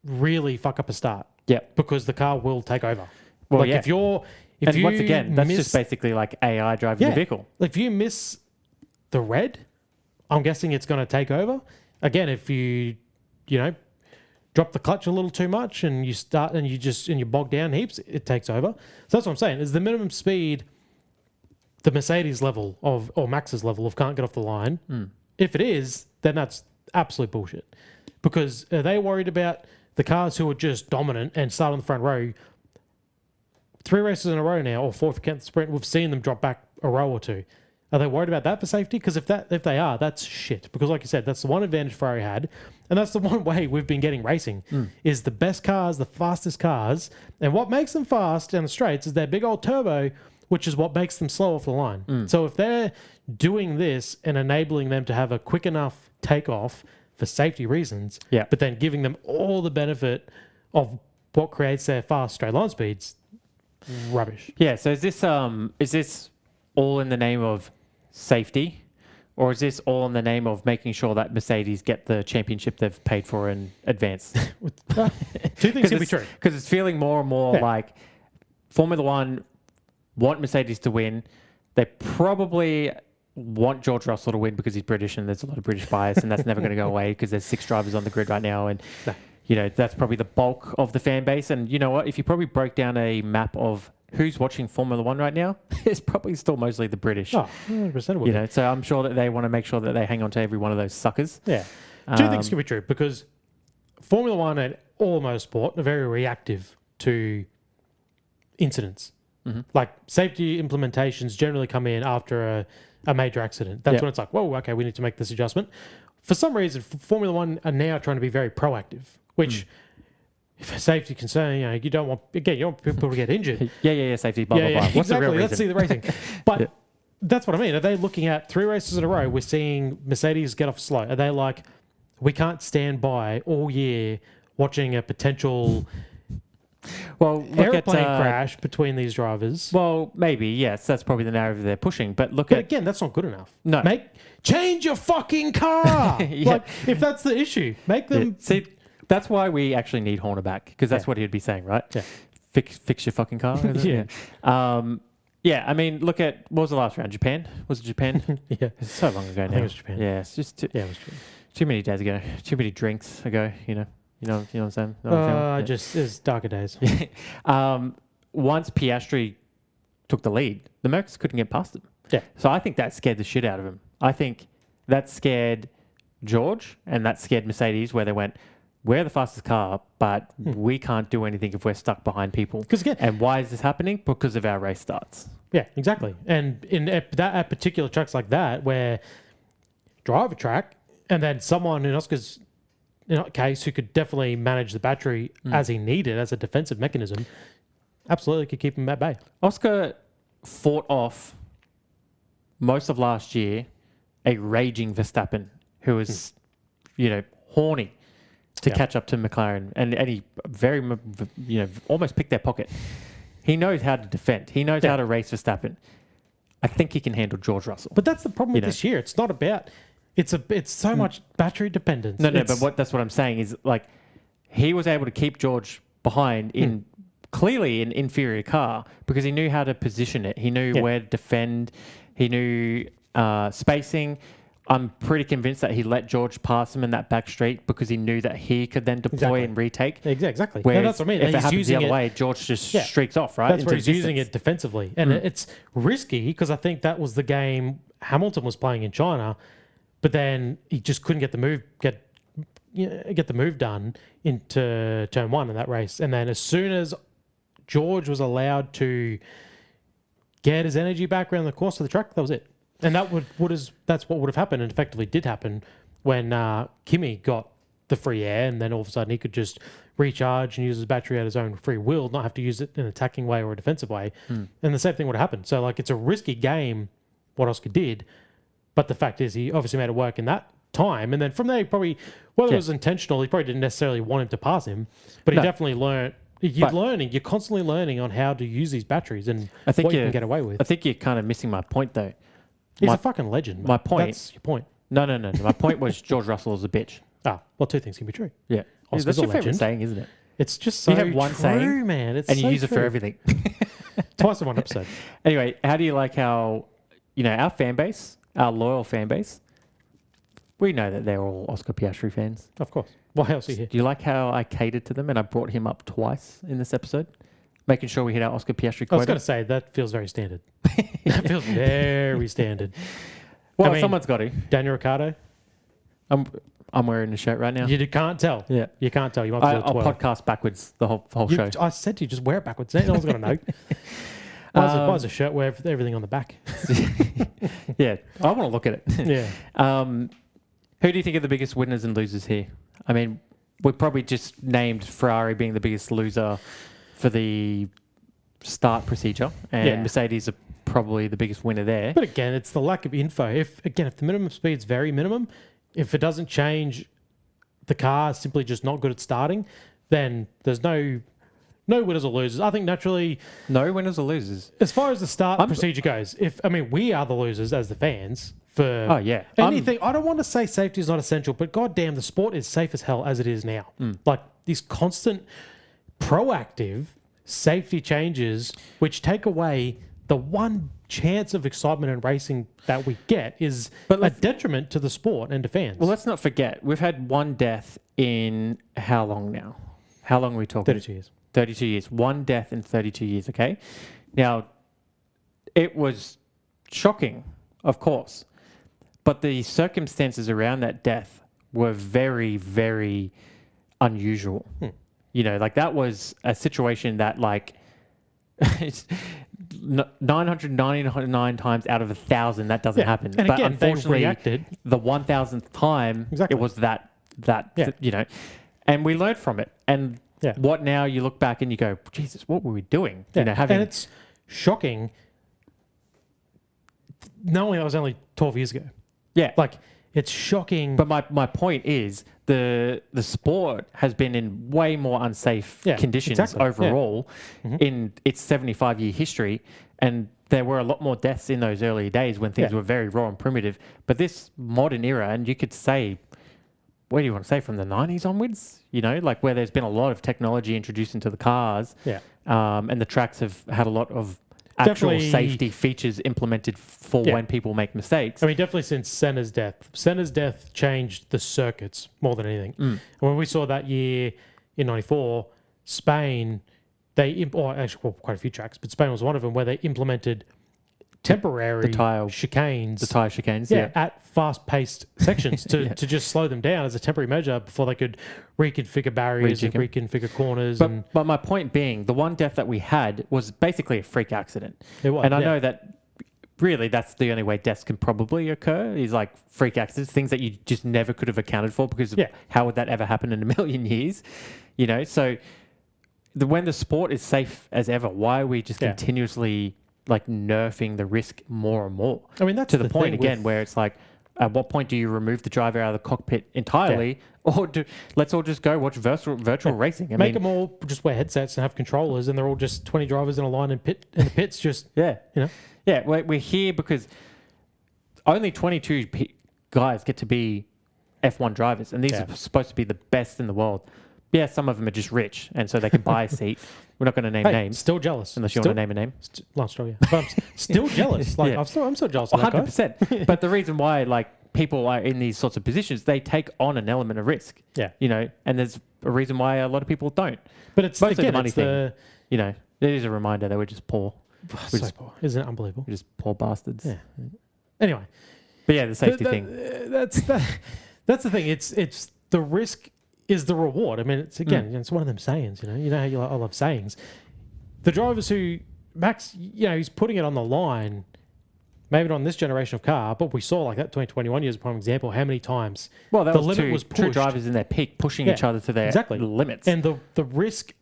really fuck up a start.
Yep.
Because the car will take over.
Well,
like,
once again, that's just basically like AI driving the vehicle.
If you miss the red, I'm guessing it's going to take over. Again, if you drop the clutch a little too much and you start and you bog down heaps, it takes over. So that's what I'm saying. Is the minimum speed the Mercedes level or Max's level of can't get off the line? If it is, then that's absolute bullshit. Because are they worried about the cars who are just dominant and start on the front row? 3 races in a row now, or 4 if you count the sprint, we've seen them drop back a row or 2. Are they worried about that for safety? Because if they are, that's shit. Because like you said, that's the one advantage Ferrari had, and that's the one way we've been getting racing, is the best cars, the fastest cars, and what makes them fast down the straights is their big old turbo, which is what makes them slow off the line. So if they're doing this and enabling them to have a quick enough takeoff for safety reasons, but then giving them all the benefit of what creates their fast straight line speeds, rubbish.
Yeah, so is this all in the name of safety, or is this all in the name of making sure that Mercedes get the championship they've paid for in advance?
Two things can be true.
Because it's feeling more and more like Formula One want Mercedes to win. They probably want George Russell to win because he's British and there's a lot of British bias, and that's never going to go away because there's 6 drivers on the grid right now, and that's probably the bulk of the fan base. And you know what? If you probably broke down a map of who's watching Formula One right now, it's probably still mostly the British.
Oh, 100%.
So I'm sure that they want to make sure that they hang on to every one of those suckers.
Yeah. Two things can be true, because Formula One and all motorsport are very reactive to incidents. Like, safety implementations generally come in after a major accident. That's when it's like, whoa, okay, we need to make this adjustment. For some reason, Formula One are now trying to be very proactive, which, if a safety concern, you don't want people to get injured.
Safety, blah, blah, blah. What's the real reason?
Let's see the racing. But that's what I mean. Are they looking at 3 races in a row? We're seeing Mercedes get off slow. Are they like, we can't stand by all year watching a potential airplane crash between these drivers?
Well, maybe, yes. That's probably the narrative they're pushing. But
again, that's not good enough.
No.
Change your fucking car. Like, if that's the issue, make them...
See, that's why we actually need Horner back, because that's what he'd be saying, right?
Yeah.
Fix your fucking car. I mean, look at, what was the last round? Japan? Was it Japan? It's so long ago now.
I think it was Japan.
Yeah, it's just
it was true.
Too many days ago. Too many drinks ago, You know what I'm saying?
It's darker days.
Once Piastri took the lead, the Mercs couldn't get past him.
Yeah.
So I think that scared the shit out of him. I think that scared George, and that scared Mercedes, where they went, we're the fastest car, but we can't do anything if we're stuck behind people. And why is this happening? Because of our race starts.
Yeah, exactly. And at particular tracks like that, where drive a track, and then someone in Oscar's case who could definitely manage the battery as he needed, as a defensive mechanism, absolutely could keep him at bay.
Oscar fought off most of last year a raging Verstappen who was, horny to catch up to McLaren, and he very, almost picked their pocket. He knows how to defend. He knows how to race Verstappen. I think he can handle George Russell.
But that's the problem with this year. It's not about... It's so much battery dependence.
But that's what I'm saying is, like, he was able to keep George behind in clearly an inferior car because he knew how to position it. He knew where to defend. He knew spacing. I'm pretty convinced that he let George pass him in that back straight because he knew that he could then deploy and retake.
Exactly.
Whereas
That's what I mean.
if it
He's
happens the
using
other way, George just streaks off, right?
That's where he's using it defensively. And it's risky because I think that was the game Hamilton was playing in China, but then he just couldn't get the move done into turn one in that race. And then as soon as George was allowed to get his energy back around the course of the track, that was it. And that's what would have happened, and effectively did happen when Kimi got the free air, and then all of a sudden he could just recharge and use his battery at his own free will, not have to use it in an attacking way or a defensive way. And the same thing would have happened. So like it's a risky game what Oscar did, but the fact is he obviously made it work in that time, and then from there he probably, whether it was intentional, he probably didn't necessarily want him to pass him, but he definitely learned. You're constantly learning on how to use these batteries and what you can get away with.
I think you're kind of missing my point though.
He's a fucking legend.
My point.
That's your point.
No. My point was George Russell is a bitch.
Well, two things can be true.
Yeah.
Oscar's
That's
a
your favorite
legend.
saying, isn't it?
It's just so
you have one
true,
saying,
man. It's
and
so
you use it
true.
for everything.
Twice in one episode.
Anyway, how do you like how, our fan base, our loyal fan base, we know that they're all Oscar Piastri fans.
Of course. Why else are you here?
Do you like how I catered to them and I brought him up twice in this episode? Making sure we hit our Oscar Piastri quota.
I was going to say, that feels very standard. That feels very standard.
Well, someone's got to.
Daniel Ricciardo?
I'm wearing the shirt right now.
You can't tell.
Yeah.
You can't tell. You might
I'll podcast backwards the whole show.
I said to you, just wear it backwards. No one's going to know. Why is a shirt wear everything on the back?
Yeah. I want to look at it.
Yeah.
Who do you think are the biggest winners and losers here? I mean, we probably just named Ferrari being the biggest loser for the start procedure, and Mercedes are probably the biggest winner there.
But again, it's the lack of info. If the minimum speed's very minimum, if it doesn't change, the car is simply just not good at starting, then there's no winners or losers. I think naturally,
no winners or losers.
As far as the start procedure goes, we are the losers as the fans for anything. I don't want to say safety is not essential, but goddamn, the sport is safe as hell as it is now. Like these constant proactive safety changes, which take away the one chance of excitement in racing that we get, is a detriment to the sport and to fans.
Well, let's not forget, we've had one death in how long now? How long are we talking?
32 years.
32 years. One death in 32 years, okay? Now, it was shocking, of course, but the circumstances around that death were very, very unusual. Like that was a situation that it's 999 times out of 1,000 that doesn't happen.
And
but
again,
unfortunately,
reacted.
the 1,000th time,
Exactly.
it was that and we learned from it. And what now you look back and you go, Jesus, what were we doing?
And it's shocking knowing that was only 12 years ago.
Yeah.
It's shocking.
But my point is the sport has been in way more unsafe conditions overall in its 75-year history. And there were a lot more deaths in those early days when things were very raw and primitive. But this modern era, and you could say, where do you want to say, from the 90s onwards? Where there's been a lot of technology introduced into the cars. Yeah. And the tracks have had a lot of actual safety features implemented for when people make mistakes.
I mean, definitely since Senna's death. Senna's death changed the circuits more than anything. And when we saw that year in 94, Spain, quite a few tracks, but Spain was one of them where they implemented temporary chicanes.
The tyre chicanes,
at fast-paced sections to just slow them down as a temporary measure before they could reconfigure barriers and reconfigure corners.
But my point being, the one death that we had was basically a freak accident.
It was,
and I know that really that's the only way deaths can probably occur is freak accidents, things that you just never could have accounted for because how would that ever happen in a million years? So when the sport is safe as ever, why are we just continuously nerfing the risk more and more?
I mean, that's
to the point again where it's at what point do you remove the driver out of the cockpit entirely, or let's all just go watch virtual racing?
Make them all just wear headsets and have controllers, and they're all just 20 drivers in a line in the pits. Just
we're here because only 22 guys get to be F1 drivers, and these are supposed to be the best in the world. Yeah, some of them are just rich, and so they can buy a seat. We're not going to name
Hey,
names
still jealous.
unless you
Still-
want to name a name.
Lance Stroll, yeah. But I'm still jealous. Like
Yeah.
I'm still jealous of that guy.
100%. But the reason why, like, people are in these sorts of positions, they take on an element of risk.
Yeah.
You know, and there's a reason why a lot of people don't.
But it's
Mostly
again,
the money
it's
thing. You know, it is a reminder that we're just poor.
so
just-
poor. Isn't it unbelievable?
We're just poor bastards.
Yeah. Anyway,
But yeah, the safety thing.
That's the thing. It's the risk is the reward. I mean, it's again, it's one of them sayings. You know how I love sayings. The drivers who Max, he's putting it on the line. Maybe not on this generation of car, but we saw like that 2021 years prime example. How many times?
Well, that
the
was
limit
two,
was
two
pushed.
drivers in their peak pushing each other to their limits.
And the risk.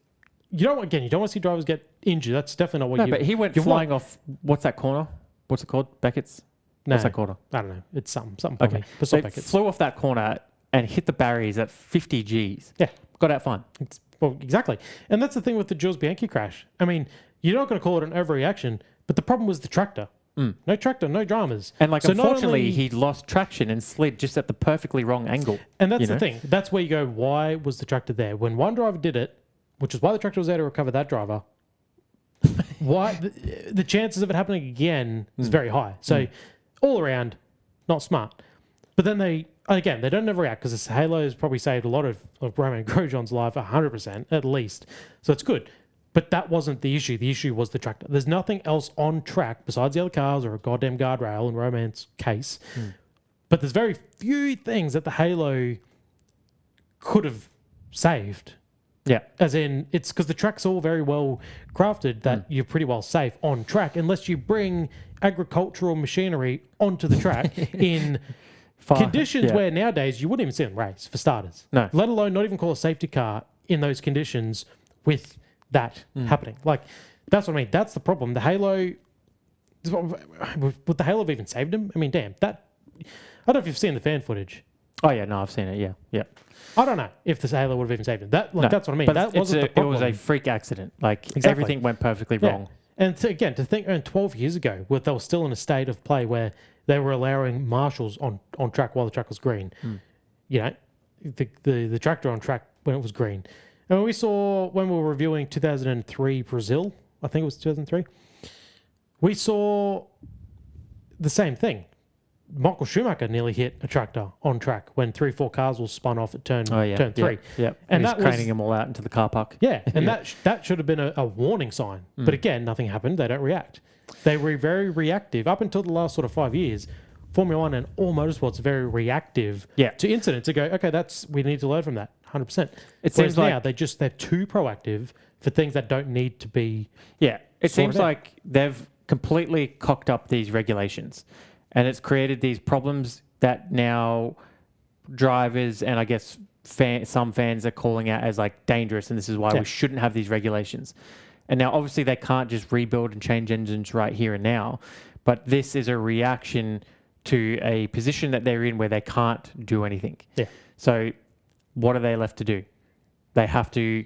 You don't want to see drivers get injured. That's definitely not what
no,
you.
but he went
you
flying
want.
off. What's that corner? What's it called? Beckett's?
No,
What's that corner?
I don't know. It's something.
Okay.
Funny. But
They
stop Beckett's.
flew off that corner and hit the barriers at 50 Gs.
Yeah.
Got out fine.
Well, exactly. And that's the thing with the Jules Bianchi crash. I mean, you're not going to call it an overreaction, but the problem was the tractor. No tractor, no dramas.
And like,
So not
unfortunately,
only-
he lost traction and slid just at the perfectly wrong angle.
And that's
you
the
know?
thing. That's where you go, why was the tractor there? When one driver did it, which is why the tractor was there to recover that driver, why the chances of it happening again is very high. So all around, not smart. But then they don't overreact because this Halo has probably saved a lot of Roman Grosjean's life, 100% at least. So it's good. But that wasn't the issue. The issue was the tractor. There's nothing else on track besides the other cars or a goddamn guardrail in Roman's case. But there's very few things that the Halo could have saved.
Yeah.
As in, it's because the track's all very well crafted that you're pretty well safe on track unless you bring agricultural machinery onto the track in conditions where nowadays you wouldn't even see them race, for starters.
No.
Let alone not even call a safety car in those conditions with that happening. Like, that's what I mean. That's the problem. The Halo... Would the Halo have even saved him? I mean, damn. I don't know if you've seen the fan footage.
Oh, yeah. No, I've seen it. Yeah. Yeah.
I don't know if the Halo would have even saved him. That's what I mean.
But
That wasn't the
it
problem.
was a freak accident. Like,
Exactly.
everything went perfectly
Yeah.
wrong.
And to think 12 years ago, where they were still in a state of play where they were allowing marshals on track while the track was green. You know, the tractor on track when it was green. And we saw when we were reviewing 2003 Brazil, I think it was 2003, we saw the same thing. Michael Schumacher nearly hit a tractor on track when 3-4 cars will spun off at turn 3.
Yeah.
And
he's
that
craning
was,
them all out into the car park.
yeah, and that should have been a warning sign. But again, nothing happened. They don't react. They were very reactive up until the last sort of 5 years. Formula One and all motorsports are very reactive to incidents. To go, okay, we need to learn from that, 100%.
It seems
now
like
they're too proactive for things that don't need to be.
Yeah, it
sorted
seems
out.
like they've completely cocked up these regulations, and it's created these problems that now drivers and I guess some fans are calling out as like dangerous, and this is why we shouldn't have these regulations. And now, obviously, they can't just rebuild and change engines right here and now, but this is a reaction to a position that they're in where they can't do anything.
Yeah.
So what are they left to do? They have to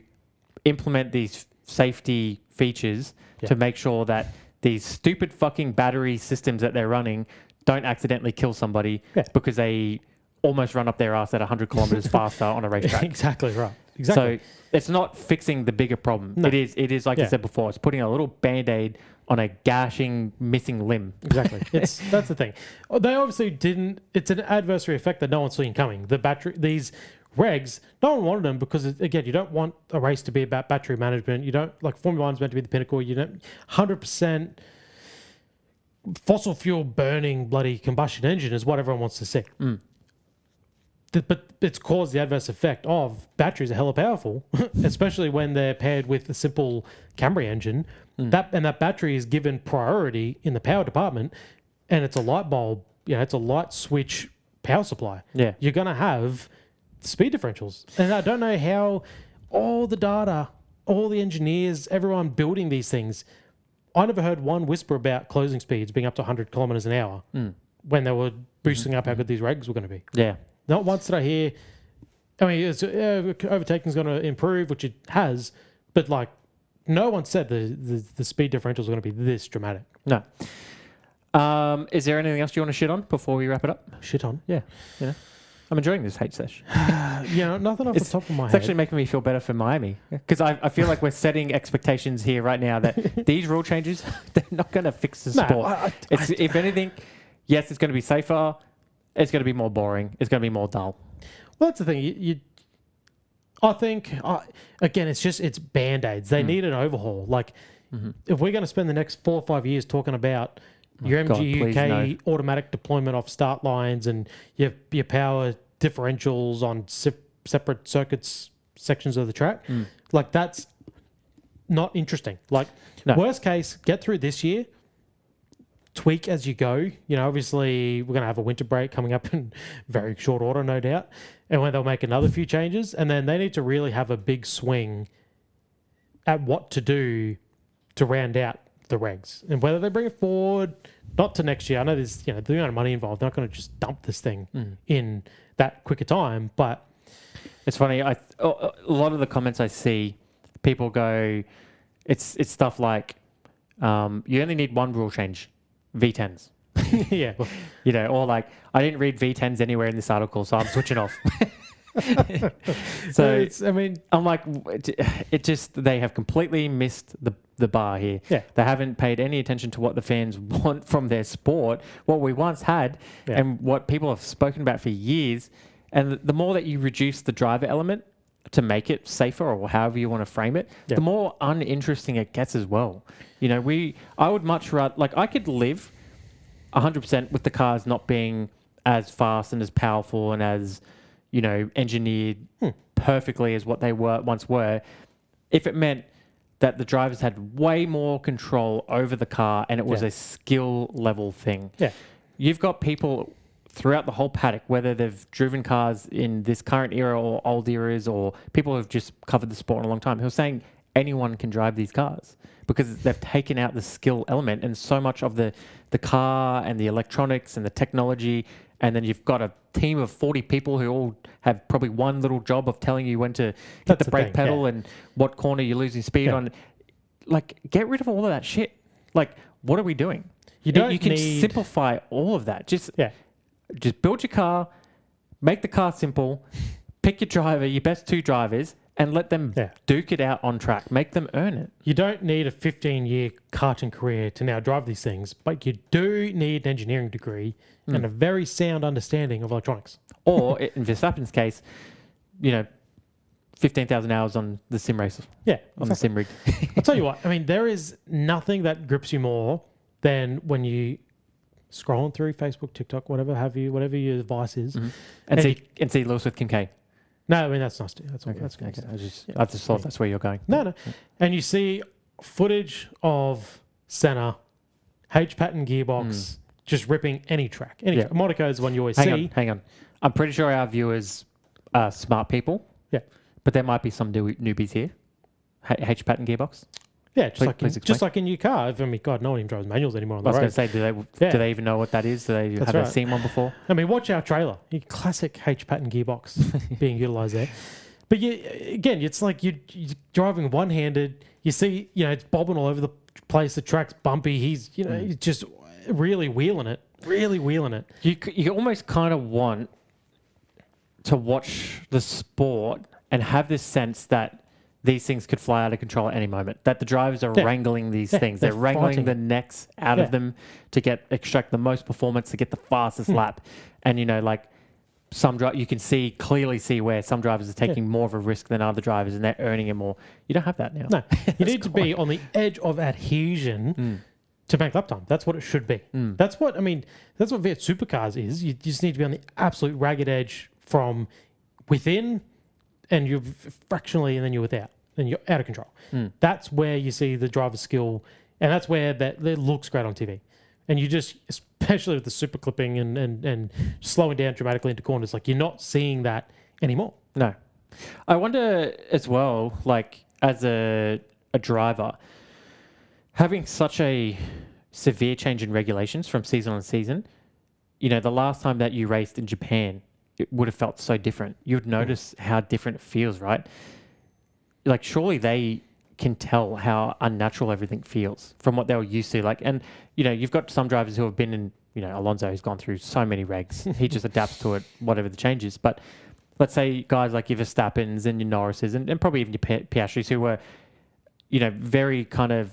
implement these safety features to make sure that these stupid fucking battery systems that they're running don't accidentally kill somebody because they almost run up their ass at 100 kilometers faster on a racetrack.
Exactly right. Exactly.
So it's not fixing the bigger problem.
No.
It is like I said before, it's putting a little Band-Aid on a gashing, missing limb.
Exactly. That's the thing. They obviously didn't. It's an adversary effect that no one's seen coming. These regs, no one wanted them because, again, you don't want a race to be about battery management. You don't, like, Formula One's meant to be the pinnacle. You don't 100% fossil fuel burning bloody combustion engine is what everyone wants to see. But it's caused the adverse effect of batteries are hella powerful, especially when they're paired with a simple Camry engine. That battery is given priority in the power department, and it's a light bulb. It's a light switch power supply.
Yeah.
You're gonna have speed differentials, and I don't know how all the data, all the engineers, everyone building these things. I never heard one whisper about closing speeds being up to 100 kilometers an hour when they were boosting up how good these regs were going to be.
Yeah.
Not once did I hear. I mean, overtaking is going to improve, which it has, but like no one said the speed differentials are going to be this dramatic.
No. Is there anything else you want to shit on before we wrap it up?
Shit on.
Yeah. I'm enjoying this H sesh.
Nothing off the top of my
It's
head.
actually making me feel better for Miami because I feel like we're setting expectations here right now that these rule changes, they're not going to fix the sport. If anything, yes, it's going to be safer. It's going to be more boring. It's going to be more dull.
Well, that's the thing. I think, again, it's Band-Aids. They need an overhaul. Like, if we're going to spend the next 4 or 5 years talking about your MGUK automatic deployment off start lines and your power differentials on separate circuits sections of the track, like that's not interesting. Like worst case, get through this year, tweak as you go. Obviously we're going to have a winter break coming up in very short order, no doubt, and when they'll make another few changes, and then they need to really have a big swing at what to do to round out the regs, and whether they bring it forward, not to next year. I know there's the amount of money involved. They're not going to just dump this thing in that quicker time. But
it's funny. A lot of the comments I see, people go, it's stuff like, you only need one rule change, V10s.
yeah,
or like, I didn't read V10s anywhere in this article, so I'm switching off. So I'm like, they have completely missed the bar here.
Yeah.
They haven't paid any attention to what the fans want from their sport, what we once had, and what people have spoken about for years. And the more that you reduce the driver element to make it safer, or however you want to frame it, the more uninteresting it gets as well. I would much rather, like, I could live 100% with the cars not being as fast and as powerful and as engineered perfectly as what they once were, if it meant that the drivers had way more control over the car and it was a skill level thing.
Yeah.
You've got people throughout the whole paddock, whether they've driven cars in this current era or old eras, or people who have just covered the sport in a long time, who are saying anyone can drive these cars because they've taken out the skill element, and so much of the car and the electronics and the technology. And then you've got a team of 40 people who all have probably one little job of telling you when to hit the brake pedal and what corner you're losing speed on. Like, get rid of all of that shit. Like, what are we doing? You can simplify all of that. Just build your car, make the car simple, pick your driver, your best 2 drivers, and let them duke it out on track. Make them earn it. You
don't need a 15-year karting career to now drive these things, but you do need an engineering degree and a very sound understanding of electronics.
Or, in Verstappen's case, 15,000 hours on the sim race.
Yeah.
On the sim rig.
I'll tell you what, there is nothing that grips you more than when you scrolling through Facebook, TikTok, whatever your device is.
And see Lewis with Kim K.
No, that's nice too. That's all.
Okay.
That's good.
Okay. I just thought that's where you're going.
No. And you see footage of Senna, H-pattern gearbox, just ripping any track. Monaco is the one you always see.
Hang on. I'm pretty sure our viewers are smart people.
Yeah.
But there might be some newbies here. H-pattern gearbox.
Yeah, just like in your car. God, no one even drives manuals anymore on the road.
I was going to say, do they even know what that is? Have they seen one before?
Watch our trailer. Your classic H-pattern gearbox being utilised there. But again, it's like you're driving one-handed. You see, it's bobbing all over the place. The track's bumpy. He's just really wheeling it. You
almost kind of want to watch the sport and have this sense that these things could fly out of control at any moment, that the drivers are wrangling these things. They're wrangling the necks out of them to extract the most performance, to get the fastest lap. And, you can clearly see where some drivers are taking more of a risk than other drivers, and they're earning it more. You don't have that now.
No, you need to be on the edge of adhesion to make lap time. That's what it should be. That's what Fiat Supercars is. You just need to be on the absolute ragged edge from within, and you're fractionally, and then you're without, and you're out of control. That's where you see the driver's skill, and that's where that looks great on TV. And you just, especially with the super clipping and slowing down dramatically into corners, like you're not seeing that anymore.
No. I wonder as well, like as a driver, having such a severe change in regulations from season on season, the last time that you raced in Japan, it would have felt so different. You'd notice how different it feels, right? Like, surely they can tell how unnatural everything feels from what they were used to. Like, and you've got some drivers who have been in Alonso's gone through so many regs. He just adapts to it, whatever the change is. But let's say guys like your Verstappens and your Norrises and probably even your Piastris who were, very kind of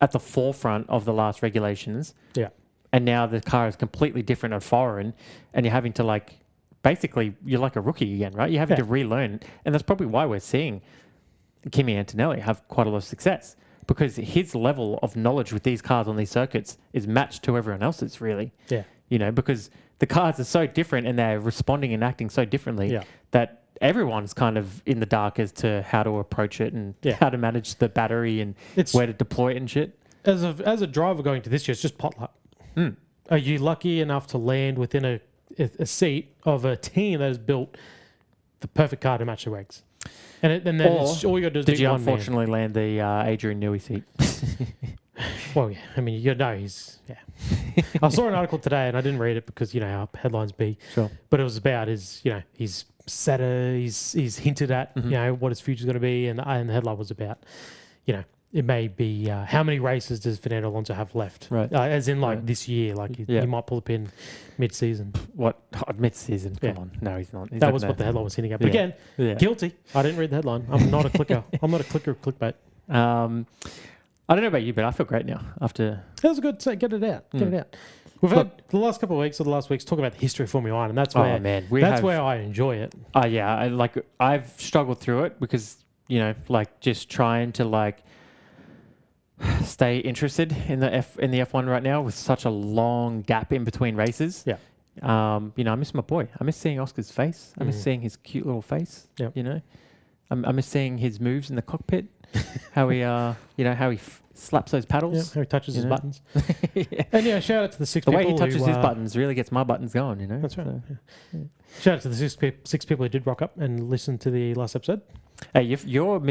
at the forefront of the last regulations.
Yeah.
And now the car is completely different and foreign, and you're having to basically you're like a rookie again, right? You're having to relearn, and that's probably why we're seeing Kimi Antonelli have quite a lot of success, because his level of knowledge with these cars on these circuits is matched to everyone else's, really.
Yeah.
Because the cars are so different and they're responding and acting so differently that everyone's kind of in the dark as to how to approach it and how to manage the battery and where to deploy it and shit.
As a driver going to this year, it's just pot luck. Are you lucky enough to land within a seat of a team that has built the perfect car to match the regs? And then all you got to do is
did you
one
unfortunately land the Adrian Newey seat?
Well, yeah. I mean, you know, he's I saw an article today, and I didn't read it because how headlines be.
Sure.
But it was about his said he's hinted at what his future's going to be, and the headline was about it may be how many races does Fernando Alonso have left?
Right.
As in this year, he might pull a pin mid-season.
What? Mid-season? Come on. No, he's not.
That was what the headline was hinting at. But again, guilty. I didn't read the headline. I'm not a clicker. I'm not a clicker of clickbait.
I don't know about you, but I feel great now after...
That was a good say. Get it out. Get it out. We've had the last couple of weeks or the last weeks talk about the history of Formula 1, and that's where where I enjoy it.
Yeah. I've struggled through it because, just trying to stay interested in the F1 right now with such a long gap in between races.
Yeah.
I miss my boy. I miss seeing Oscar's face. I miss seeing his cute little face.
Yep.
I miss seeing his moves in the cockpit. How he, how he slaps those paddles.
Yeah, how he touches his buttons. And shout out to the six people.
The way he touches his buttons really gets my buttons going.
That's right. So. Shout out to the six people who did rock up and listen to the last episode.
Hey, you're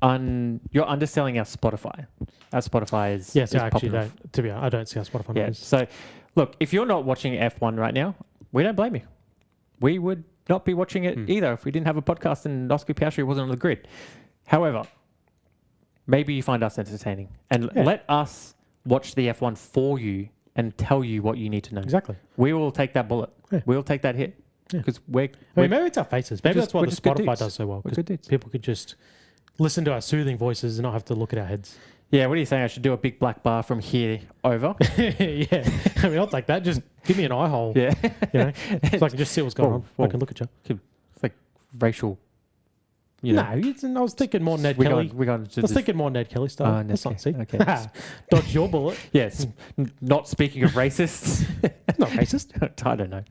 underselling our Spotify. Our Spotify is
yes.
is
I actually
popular.
don't. To be honest, I don't see our Spotify numbers.
So, look, if you're not watching F1 right now, we don't blame you. We would not be watching it either if we didn't have a podcast and Oscar Piastri wasn't on the grid. However, maybe you find us entertaining and let us watch the F1 for you and tell you what you need to know.
Exactly.
We will take that bullet.
Yeah.
We'll take that hit because maybe
it's our faces. Maybe that's why the Spotify does so well.
We're good dudes.
People could just listen to our soothing voices and not have to look at our heads.
Yeah, what are you saying? I should do a big black bar from here over?
Yeah. I mean, I'll take that. Just give me an eye hole.
Yeah.
So I can just see what's going on. I can look at you.
It's like racial.
No, I was thinking more Ned Kelly.
I was
thinking more Ned Kelly stuff. That's not see.
Okay.
Dodge your bullet.
Yes. Not speaking of racists.
It's not racist.
I don't know.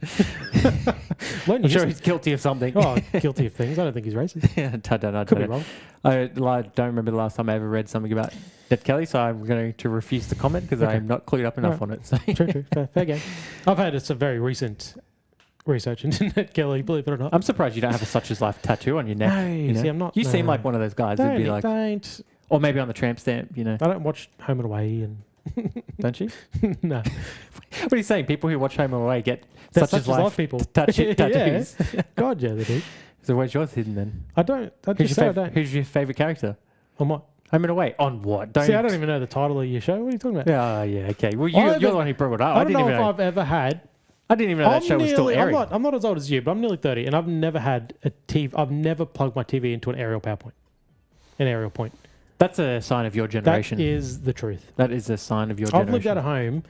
I'm sure he's guilty of something.
Guilty of things. I don't think he's racist.
I don't know.
Could be wrong.
I don't remember the last time I ever read something about Ned Kelly, so I'm going to refuse to comment because I'm not clued up enough on it. So.
True. Fair game. I've had some very recent research into Ned Kelly, believe it or not.
I'm surprised you don't have a Such As Life tattoo on your neck.
No, see, I'm not.
You seem like one of those guys that'd be like...
Don't.
Or maybe on the tramp stamp,
I don't watch Home and Away and...
Don't you?
No.
What are you saying? People who watch Home and Away get Such As Life
people.
tattoos.
God, yeah, they do.
So where's yours hidden then?
I don't. I don't.
Who's your favourite character?
On what?
Home and Away. On what?
See, I don't even know the title of your show. What are you talking about?
Yeah, okay. Well, you're the one who brought it up.
I don't know if I've ever had...
I didn't even know that show was still airing.
I'm not as old as you, but I'm nearly 30, and I've never had a TV. I've never plugged my TV into an aerial power point. An aerial point.
That's a sign of your generation.
That is the truth.
That is a sign of your generation.
I've lived out of home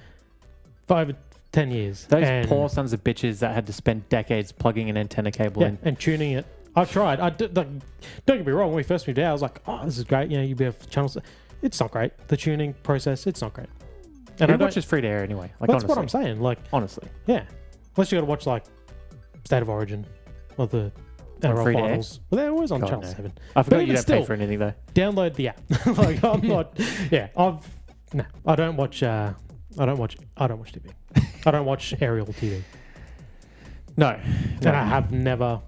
for over 10 years.
Those poor sons of bitches that had to spend decades plugging an antenna cable in.
And tuning it. I've tried. Don't get me wrong. When we first moved out, I was like, oh, this is great. You be able to channels. It's not great. The tuning process, it's not great.
And I watch is free to air anyway.
That's honestly. What I'm saying.
Honestly.
Yeah. Unless you got to watch State of Origin or the NRL finals. Well, they're always on Channel 7.
I forgot you don't pay for anything though.
Download the app. I'm not. Yeah. I don't watch. I don't watch TV. I don't watch aerial TV.
No.
And I have never.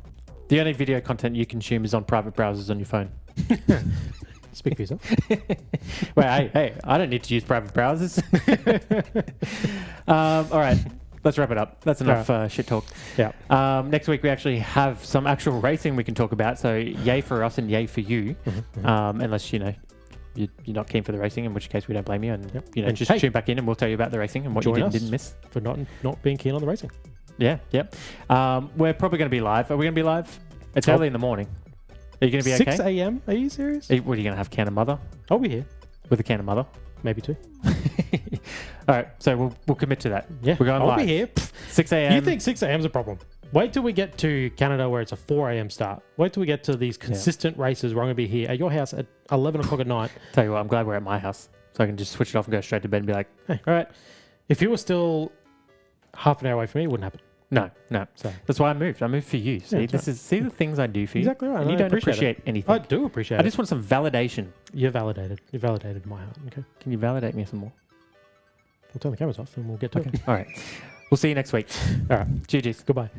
The only video content you consume is on private browsers on your phone.
Speak for yourself.
Well, hey, I don't need to use private browsers. All right, let's wrap it up. That's enough shit talk.
Yeah.
Next week we actually have some actual racing we can talk about. So yay for us and yay for you. Unless you're not keen for the racing, in which case we don't blame you, and
And
just
hey,
tune back in and we'll tell you about the racing and what you
join
did and
us.
didn't miss.
For not being keen on the racing.
Yeah, yep. We're probably going to be live. Are we going to be live? It's
Oh.
early in the morning. Are you going to be
6
okay?
a.m. Are you serious?
What are you going to have? Can of mother
I'll be here.
with a can of mother?
Maybe 2.
All right, so we'll commit to that.
Yeah,
We're going
I'll
live.
be here.
6 a.m.
You think 6 a.m. is a problem? Wait till we get to Canada where it's a 4 a.m. start. Wait till we get to these consistent races where I'm going to be here at your house at 11 o'clock at night.
Tell you what, I'm glad we're at my house, so I can just switch it off and go straight to bed and be like,
Hey.
all right.
If you were still half an hour away from me, it wouldn't happen.
No.
So
That's why I moved. I moved for you. See,
that's
see the things I do for you.
Exactly right.
And you
I
don't
appreciate
appreciate anything.
I do appreciate
I
it.
just want some validation.
You're validated. You validated my heart. Okay.
Can you validate me some more?
We'll turn the cameras off and we'll get to
Okay.
it.
All right. We'll see you next week.
All right.
GG's.
Goodbye.